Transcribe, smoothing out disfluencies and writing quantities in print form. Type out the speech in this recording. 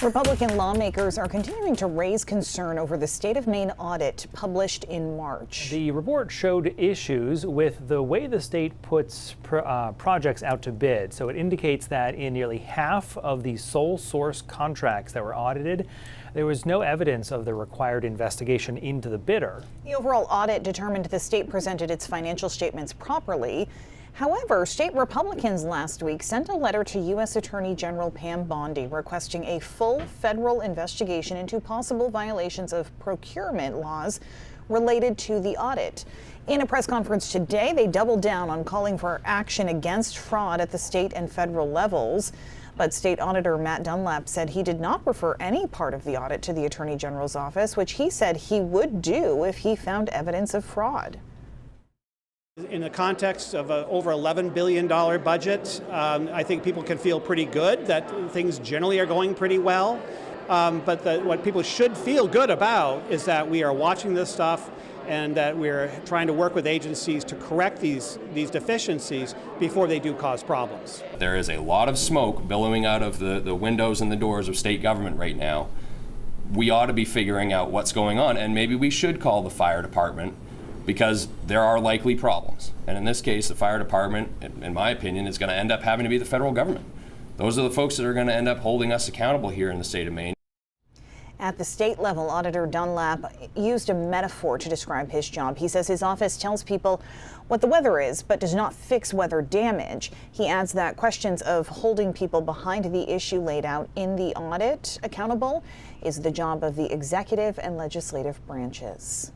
Republican lawmakers are continuing to raise concern over the state of Maine audit published in March. The report showed issues with the way the state puts projects out to bid. So it indicates that in nearly half of the sole source contracts that were audited, there was no evidence of the required investigation into the bidder. The overall audit determined the state presented its financial statements properly. However, state Republicans last week sent a letter to U.S. Attorney General Pam Bondi requesting a full federal investigation into possible violations of procurement laws related to the audit. In a press conference today, they doubled down on calling for action against fraud at the state and federal levels. But State Auditor Matt Dunlap said he did not refer any part of the audit to the Attorney General's office, which he said he would do if he found evidence of fraud. In the context of an over $11 billion budget, I think people can feel pretty good that things generally are going pretty well. But what people should feel good about is that we are watching this stuff and that we're trying to work with agencies to correct these deficiencies before they do cause problems. There is a lot of smoke billowing out of the windows and the doors of state government right now. We ought to be figuring out what's going on, and maybe we should call the fire department, because there are likely problems. And in this case, the fire department, in my opinion, is going to end up having to be the federal government. Those are the folks that are going to end up holding us accountable here in the state of Maine. At the state level, Auditor Dunlap used a metaphor to describe his job. He says his office tells people what the weather is, but does not fix weather damage. He adds that questions of holding people behind the issue laid out in the audit accountable is the job of the executive and legislative branches.